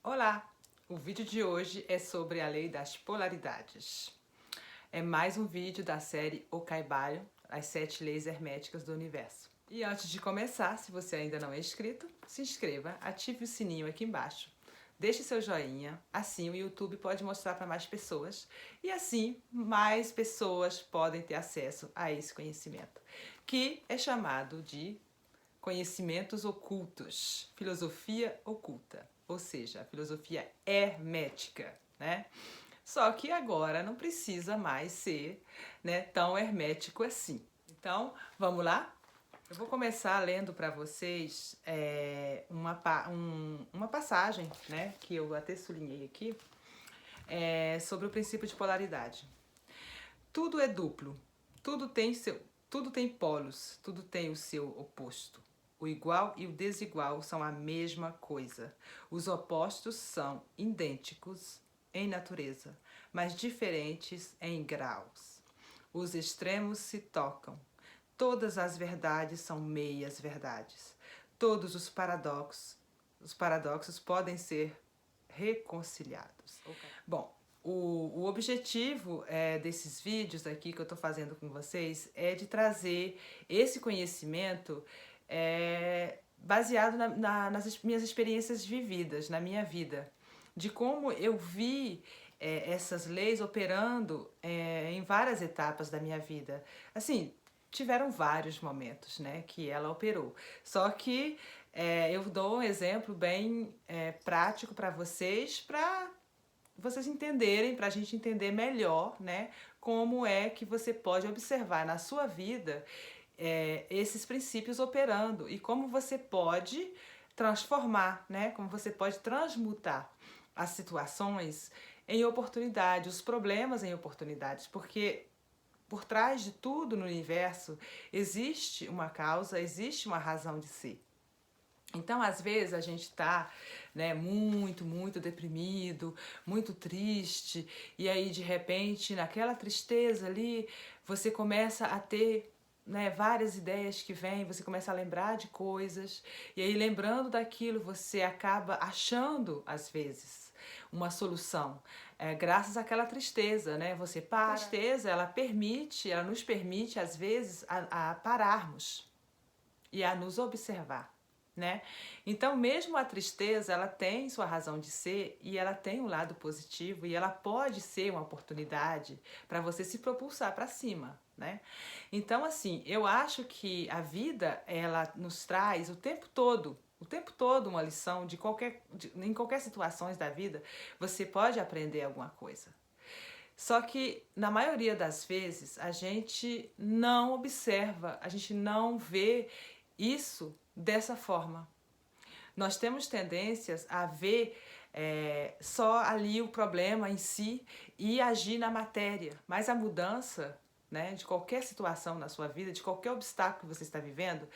Olá! O vídeo de hoje é sobre a lei das polaridades. É mais um vídeo da série O Kaibalho, as 7 leis herméticas do universo. E antes de começar, se você ainda não é inscrito, se inscreva, ative o sininho aqui embaixo, deixe seu joinha, assim o YouTube pode mostrar para mais pessoas e assim mais pessoas podem ter acesso a esse conhecimento, que é chamado de conhecimentos ocultos, filosofia oculta, ou seja, a filosofia hermética, né? Só que agora não precisa mais ser, né, tão hermético assim. Então, vamos lá? Eu vou começar lendo para vocês uma passagem, né, que eu até sublinhei aqui, sobre o princípio de polaridade. Tudo é duplo, tudo tem polos, tudo tem o seu oposto. O igual e o desigual são a mesma coisa. Os opostos são idênticos em natureza, mas diferentes em graus. Os extremos se tocam. Todas as verdades são meias verdades. Todos os paradoxos podem ser reconciliados. Okay. Bom, o objetivo desses vídeos aqui que eu estou fazendo com vocês é de trazer esse conhecimento baseado nas minhas experiências vividas, na minha vida, de como eu vi essas leis operando em várias etapas da minha vida. Assim, tiveram vários momentos, né, que ela operou. Só que eu dou um exemplo bem prático para vocês entenderem, para a gente entender melhor, né, como é que você pode observar na sua vida esses princípios operando e como você pode transformar, né, como você pode transmutar as situações em oportunidades, os problemas em oportunidades, porque por trás de tudo no universo existe uma causa, existe uma razão de ser. Então, às vezes, a gente tá, né, muito deprimido, muito triste, e aí, de repente, naquela tristeza ali, você começa a ter, né, várias ideias que vêm, você começa a lembrar de coisas, e aí, lembrando daquilo, você acaba achando, às vezes, uma solução. Graças àquela tristeza, né? Você para. A tristeza, ela nos permite, às vezes, a pararmos e a nos observar, né? Então, mesmo a tristeza, ela tem sua razão de ser e ela tem um lado positivo e ela pode ser uma oportunidade para você se propulsar para cima, né? Então, assim, eu acho que a vida, ela nos traz o tempo todo uma lição em qualquer situações da vida, você pode aprender alguma coisa. Só que, na maioria das vezes, a gente não observa, a gente não vê isso dessa forma. Nós temos tendências a ver só ali o problema em si e agir na matéria. Mas a mudança, né, de qualquer situação na sua vida, de qualquer obstáculo que você está vivendo,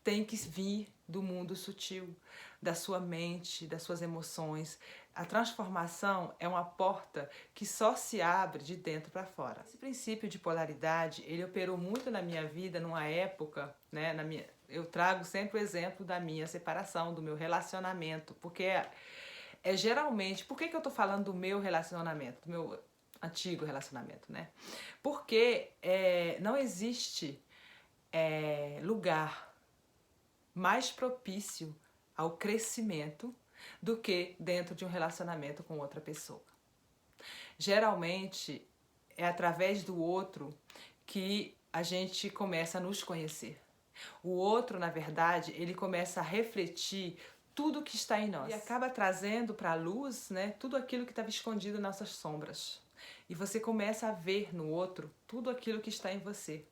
tem que vir do mundo sutil, da sua mente, das suas emoções. A transformação é uma porta que só se abre de dentro para fora. Esse princípio de polaridade, ele operou muito na minha vida, numa época, né, eu trago sempre o exemplo da minha separação, do meu relacionamento, porque geralmente, por que eu tô falando do meu relacionamento, do meu antigo relacionamento, né? Porque não existe lugar mais propício ao crescimento do que dentro de um relacionamento com outra pessoa. Geralmente é através do outro que a gente começa a nos conhecer. O outro, na verdade, ele começa a refletir tudo que está em nós e acaba trazendo para a luz, né, tudo aquilo que estava escondido nas nossas sombras. E você começa a ver no outro tudo aquilo que está em você.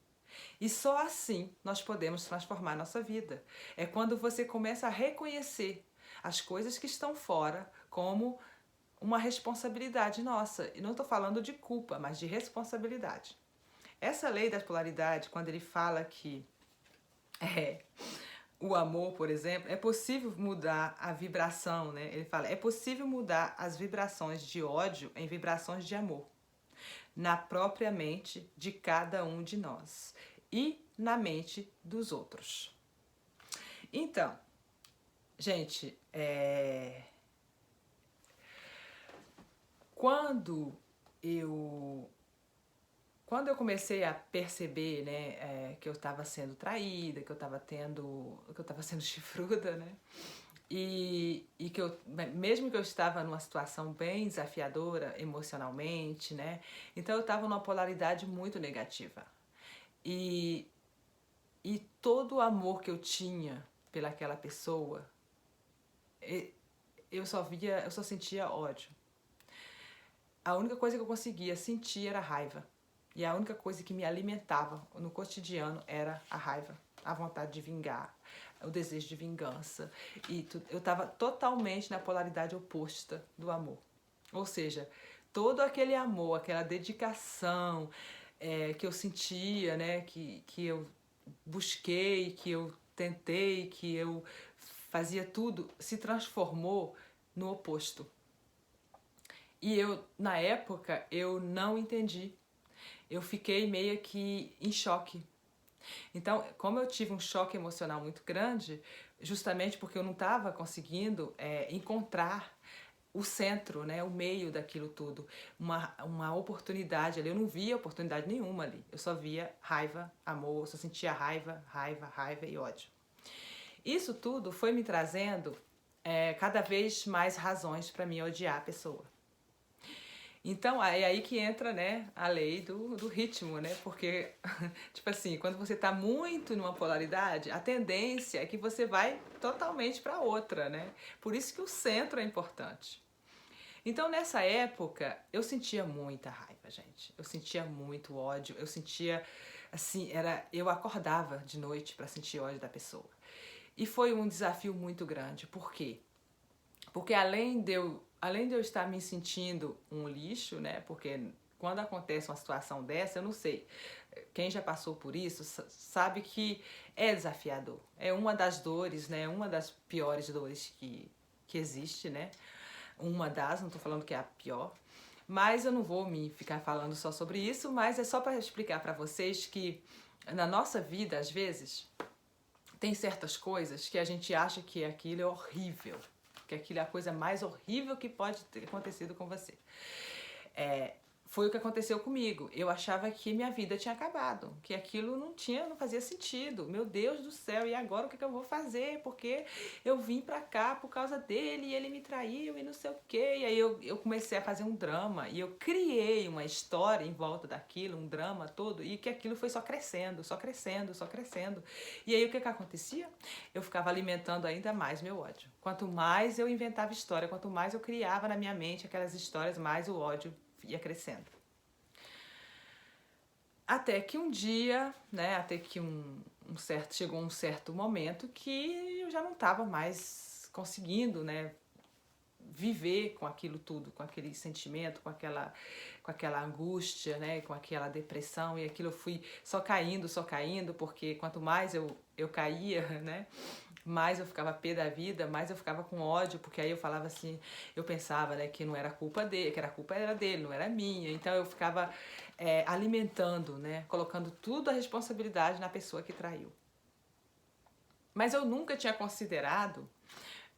E só assim nós podemos transformar nossa vida. É quando você começa a reconhecer as coisas que estão fora como uma responsabilidade nossa. E não estou falando de culpa, mas de responsabilidade. Essa lei da polaridade, quando ele fala que o amor, por exemplo, é possível mudar a vibração, né? Ele fala, é possível mudar as vibrações de ódio em vibrações de amor na própria mente de cada um de nós e na mente dos outros. Então, gente, quando eu Quando eu comecei a perceber, né, que eu estava sendo traída, que eu estava sendo chifruda, né, e que mesmo que eu estava numa situação bem desafiadora emocionalmente, né, então eu estava numa polaridade muito negativa. E, e todo o amor que eu tinha pelaquela pessoa, eu só sentia ódio. A única coisa que eu conseguia sentir era raiva. E a única coisa que me alimentava no cotidiano era a raiva, a vontade de vingar, o desejo de vingança. Eu estava totalmente na polaridade oposta do amor. Ou seja, todo aquele amor, aquela dedicação que eu sentia, né, que eu busquei, que eu tentei, que eu fazia tudo, se transformou no oposto. E na época, eu não entendi. Eu fiquei meio que em choque. Então, como eu tive um choque emocional muito grande, justamente porque eu não estava conseguindo encontrar o centro, né, o meio daquilo tudo, uma oportunidade ali. Eu não via oportunidade nenhuma ali. Eu só via raiva, amor, eu só sentia raiva, raiva, raiva e ódio. Isso tudo foi me trazendo cada vez mais razões para mim odiar a pessoa. Então, é aí que entra, né, a lei do ritmo, né? Porque, tipo assim, quando você tá muito numa polaridade, a tendência é que você vai totalmente para outra, né? Por isso que o centro é importante. Então, nessa época, eu sentia muita raiva, gente. Eu sentia muito ódio. Eu sentia, assim, eu acordava de noite para sentir ódio da pessoa. E foi um desafio muito grande. Por quê? Porque além de eu estar me sentindo um lixo, né? Porque quando acontece uma situação dessa, eu não sei, quem já passou por isso sabe que é desafiador. É uma das dores, né? Uma das piores dores que existe, né? Não tô falando que é a pior. Mas eu não vou me ficar falando só sobre isso, mas é só para explicar para vocês que na nossa vida, às vezes, tem certas coisas que a gente acha que aquilo é horrível, que aquilo é a coisa mais horrível que pode ter acontecido com você. Foi o que aconteceu comigo. Eu achava que minha vida tinha acabado, que aquilo não fazia sentido. Meu Deus do céu, e agora o que eu vou fazer? Porque eu vim pra cá por causa dele e ele me traiu e não sei o quê. E aí eu comecei a fazer um drama e eu criei uma história em volta daquilo, um drama todo, e que aquilo foi só crescendo, só crescendo, só crescendo. E aí o que acontecia? Eu ficava alimentando ainda mais meu ódio. Quanto mais eu inventava história, quanto mais eu criava na minha mente aquelas histórias, mais o ódio ia crescendo. Até que um dia, né, chegou um certo momento que eu já não estava mais conseguindo, né, viver com aquilo tudo, com aquele sentimento, com aquela angústia, né, com aquela depressão, e aquilo eu fui só caindo, porque quanto mais eu caía, né, mais eu ficava pé da vida, mais eu ficava com ódio, porque aí eu falava assim, eu pensava, né, que não era culpa dele, que a culpa era dele, não era minha. Então eu ficava alimentando, né, colocando tudo a responsabilidade na pessoa que traiu. Mas eu nunca tinha considerado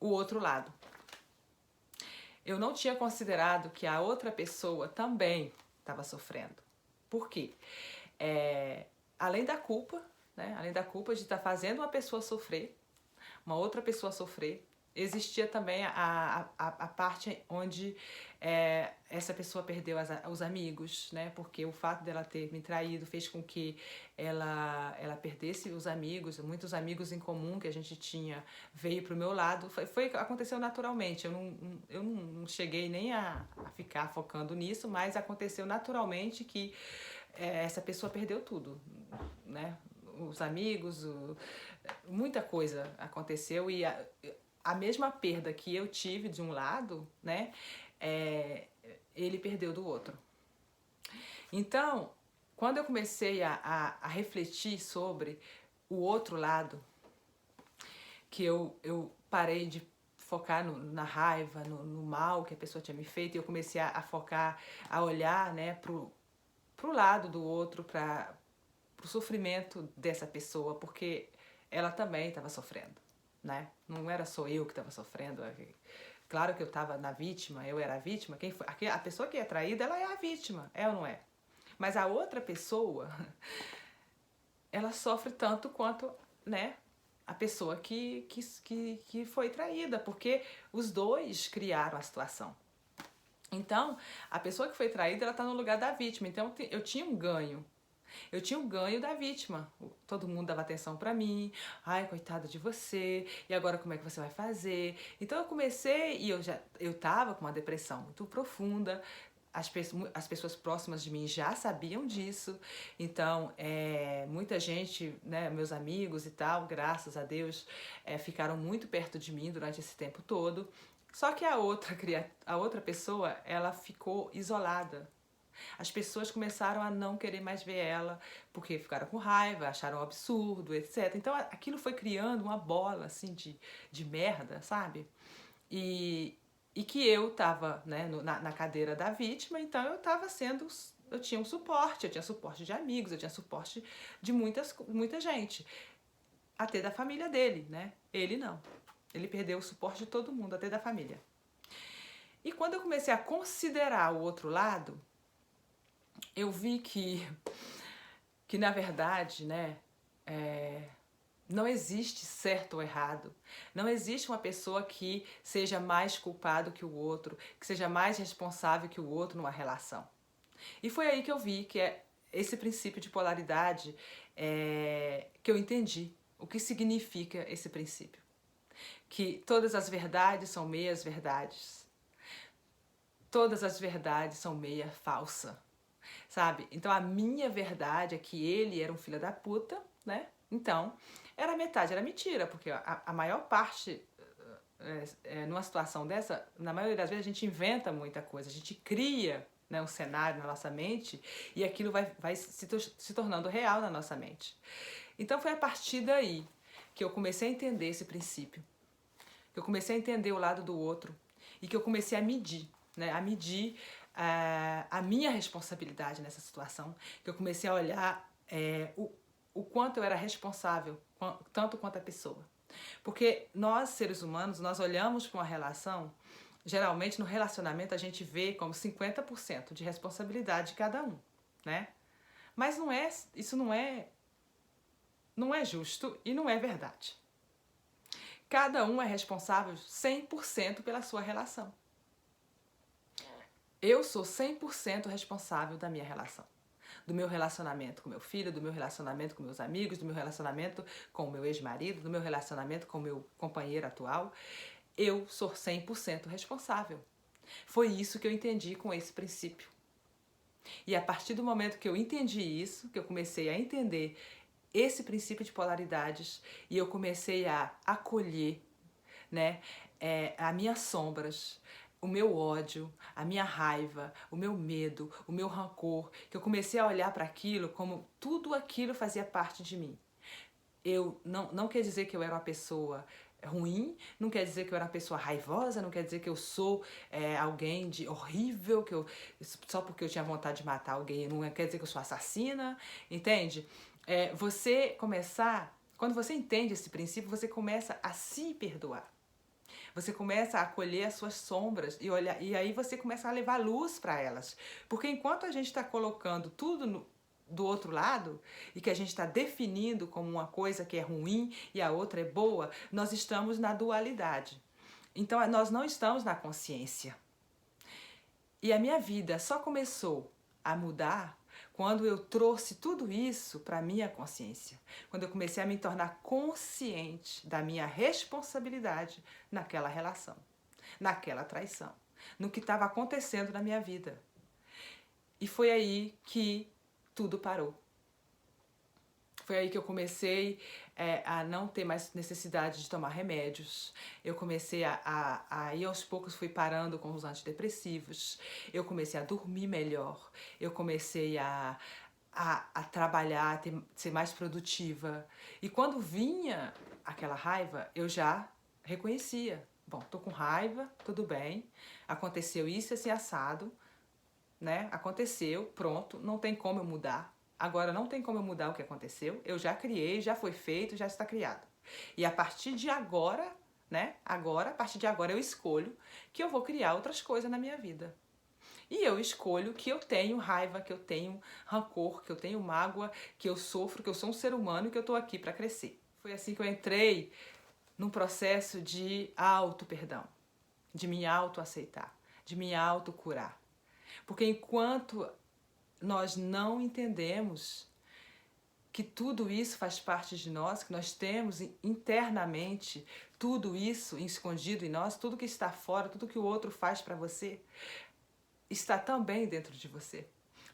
o outro lado. Eu não tinha considerado que a outra pessoa também estava sofrendo. Por quê? Além da culpa, né, além da culpa de estar fazendo uma pessoa sofrer, uma outra pessoa sofrer, existia também a parte onde essa pessoa perdeu os amigos, né? Porque o fato dela ter me traído fez com que ela perdesse os amigos, muitos amigos em comum que a gente tinha veio pro meu lado. Aconteceu naturalmente, eu não cheguei nem a ficar focando nisso, mas aconteceu naturalmente que essa pessoa perdeu tudo, né? Os amigos, muita coisa aconteceu e a mesma perda que eu tive de um lado, né, ele perdeu do outro. Então, quando eu comecei a refletir sobre o outro lado, que eu parei de focar na raiva, no mal que a pessoa tinha me feito, e eu comecei a focar, a olhar, né, pro lado do outro, pro sofrimento dessa pessoa, porque ela também estava sofrendo, né? Não era só eu que estava sofrendo, Claro que eu estava na vítima, eu era a vítima. A pessoa que é traída, ela é a vítima, é ou não é? Mas a outra pessoa, ela sofre tanto quanto, né, a pessoa que foi traída, porque os dois criaram a situação. Então, a pessoa que foi traída, ela está no lugar da vítima. Então, eu tinha um ganho. Eu tinha um ganho da vítima. Todo mundo dava atenção pra mim. Ai, coitada de você. E agora como é que você vai fazer? Então eu comecei e eu tava com uma depressão muito profunda. As pessoas próximas de mim já sabiam disso. Então, muita gente, né, meus amigos e tal, graças a Deus, ficaram muito perto de mim durante esse tempo todo. Só que a outra pessoa, ela ficou isolada. As pessoas começaram a não querer mais ver ela, porque ficaram com raiva, acharam um absurdo, etc. Então aquilo foi criando uma bola assim de merda, sabe? E que eu tava, né, na cadeira da vítima, então eu tinha eu tinha suporte de amigos, eu tinha suporte de muita gente. Até da família dele, né? Ele não. Ele perdeu o suporte de todo mundo, até da família. E quando eu comecei a considerar o outro lado, eu vi que na verdade, né, não existe certo ou errado. Não existe uma pessoa que seja mais culpado que o outro, que seja mais responsável que o outro numa relação. E foi aí que eu vi que é esse princípio de polaridade que eu entendi. O que significa esse princípio? Que todas as verdades são meias verdades. Todas as verdades são meia falsa. Sabe? Então a minha verdade é que ele era um filho da puta, né? Então, era metade, era mentira, porque a maior parte, numa situação dessa, na maioria das vezes a gente inventa muita coisa, a gente cria, né, um cenário na nossa mente e aquilo vai se tornando real na nossa mente. Então foi a partir daí que eu comecei a entender esse princípio, que eu comecei a entender o lado do outro e que eu comecei a medir, né, a minha responsabilidade nessa situação, que eu comecei a olhar o quanto eu era responsável, tanto quanto a pessoa. Porque nós, seres humanos, nós olhamos para uma relação, geralmente no relacionamento a gente vê como 50% de responsabilidade de cada um, né? Mas isso não é justo e não é verdade. Cada um é responsável 100% pela sua relação. Eu sou 100% responsável da minha relação. Do meu relacionamento com meu filho, do meu relacionamento com meus amigos, do meu relacionamento com o meu ex-marido, do meu relacionamento com o meu companheiro atual. Eu sou 100% responsável. Foi isso que eu entendi com esse princípio. E a partir do momento que eu entendi isso, que eu comecei a entender esse princípio de polaridades e eu comecei a acolher, né, as minhas sombras, o meu ódio, a minha raiva, o meu medo, o meu rancor, que eu comecei a olhar para aquilo como tudo aquilo fazia parte de mim. Eu não quer dizer que eu era uma pessoa ruim, não quer dizer que eu era uma pessoa raivosa, não quer dizer que eu sou alguém de horrível, só porque eu tinha vontade de matar alguém, não quer dizer que eu sou assassina, entende? Quando você entende esse princípio, você começa a se perdoar. Você começa a acolher as suas sombras e aí você começa a levar luz para elas. Porque enquanto a gente está colocando tudo do outro lado e que a gente está definindo como uma coisa que é ruim e a outra é boa, nós estamos na dualidade. Então nós não estamos na consciência. E a minha vida só começou a mudar quando eu trouxe tudo isso para a minha consciência, quando eu comecei a me tornar consciente da minha responsabilidade naquela relação, naquela traição, no que estava acontecendo na minha vida. E foi aí que tudo parou. Foi aí que eu comecei a não ter mais necessidade de tomar remédios. Eu comecei ir aos poucos, fui parando com os antidepressivos. Eu comecei a dormir melhor. Eu comecei a trabalhar, ser mais produtiva. E quando vinha aquela raiva, eu já reconhecia. Bom, tô com raiva, tudo bem. Aconteceu isso, esse assado, né? Aconteceu, pronto, não tem como eu mudar. Agora não tem como eu mudar o que aconteceu. Eu já criei, já foi feito, já está criado. E a partir de agora, né? Agora, a partir de agora, eu escolho que eu vou criar outras coisas na minha vida. E eu escolho que eu tenho raiva, que eu tenho rancor, que eu tenho mágoa, que eu sofro, que eu sou um ser humano e que eu tô aqui para crescer. Foi assim que eu entrei num processo de auto-perdão, de me auto-aceitar, de me auto-curar. Porque enquanto nós não entendemos que tudo isso faz parte de nós, que nós temos internamente tudo isso escondido em nós, tudo que está fora, tudo que o outro faz para você, está também dentro de você.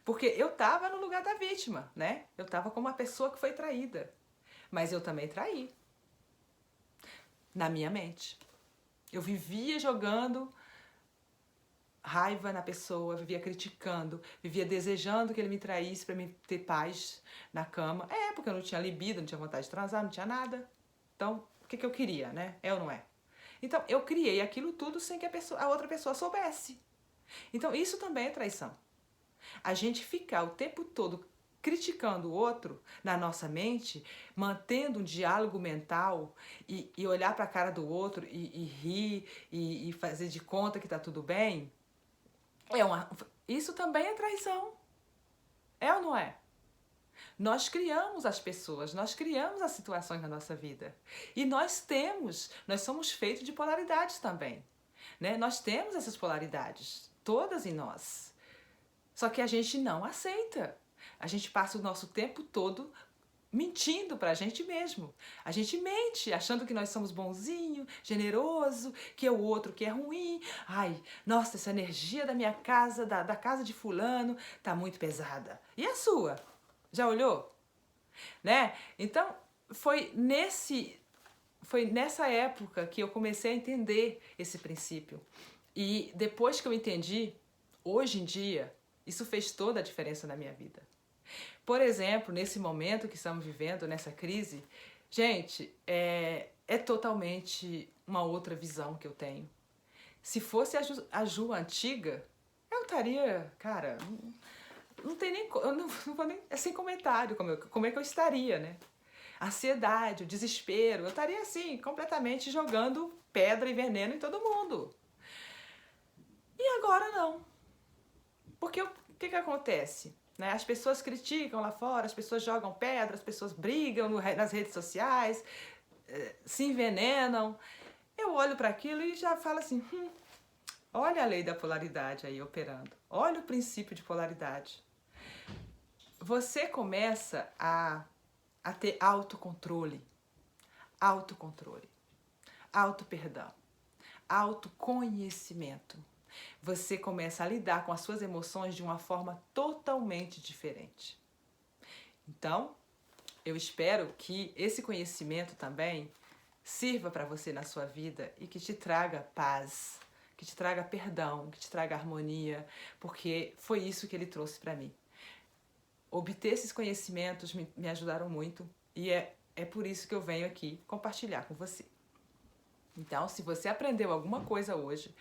Porque eu estava no lugar da vítima, né? Eu estava como uma pessoa que foi traída. Mas eu também traí. Na minha mente. Eu vivia jogando raiva na pessoa, vivia criticando, vivia desejando que ele me traísse para me ter paz na cama. Porque eu não tinha libido, não tinha vontade de transar, não tinha nada. Então, o que eu queria, né? É ou não é? Então, eu criei aquilo tudo sem que a outra pessoa soubesse. Então, isso também é traição. A gente ficar o tempo todo criticando o outro na nossa mente, mantendo um diálogo mental e olhar para a cara do outro e rir e fazer de conta que tá tudo bem, isso também é traição. É ou não é? Nós criamos as pessoas, nós criamos as situações na nossa vida. E nós somos feitos de polaridades também. Né? Nós temos essas polaridades, todas em nós. Só que a gente não aceita. A gente passa o nosso tempo todo mentindo pra gente mesmo. A gente mente, achando que nós somos bonzinho, generoso, que é o outro que é ruim. Ai, nossa, essa energia da minha casa, da casa de fulano, tá muito pesada. E a sua? Já olhou? Né? Então, foi nessa época que eu comecei a entender esse princípio. E depois que eu entendi, hoje em dia, isso fez toda a diferença na minha vida. Por exemplo, nesse momento que estamos vivendo, nessa crise, gente, é totalmente uma outra visão que eu tenho. Se fosse a Ju antiga, eu estaria, cara, não tem nem, eu não vou nem, é sem comentário como é que eu estaria, né? A ansiedade, o desespero, eu estaria assim, completamente jogando pedra e veneno em todo mundo. E agora não. Porque o que acontece? Né? As pessoas criticam lá fora, as pessoas jogam pedra, as pessoas brigam nas redes sociais, se envenenam. Eu olho para aquilo e já falo assim, olha a lei da polaridade aí operando. Olha o princípio de polaridade. Você começa a ter autocontrole, auto-perdão, autoconhecimento. Você começa a lidar com as suas emoções de uma forma totalmente diferente. Então, eu espero que esse conhecimento também sirva para você na sua vida e que te traga paz, que te traga perdão, que te traga harmonia, porque foi isso que ele trouxe para mim. Obter esses conhecimentos me ajudaram muito e é por isso que eu venho aqui compartilhar com você. Então, se você aprendeu alguma coisa hoje,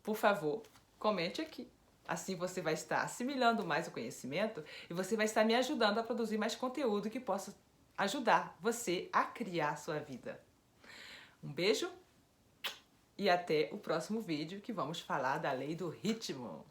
por favor, comente aqui. Assim você vai estar assimilando mais o conhecimento e você vai estar me ajudando a produzir mais conteúdo que possa ajudar você a criar a sua vida. Um beijo e até o próximo vídeo que vamos falar da lei do ritmo.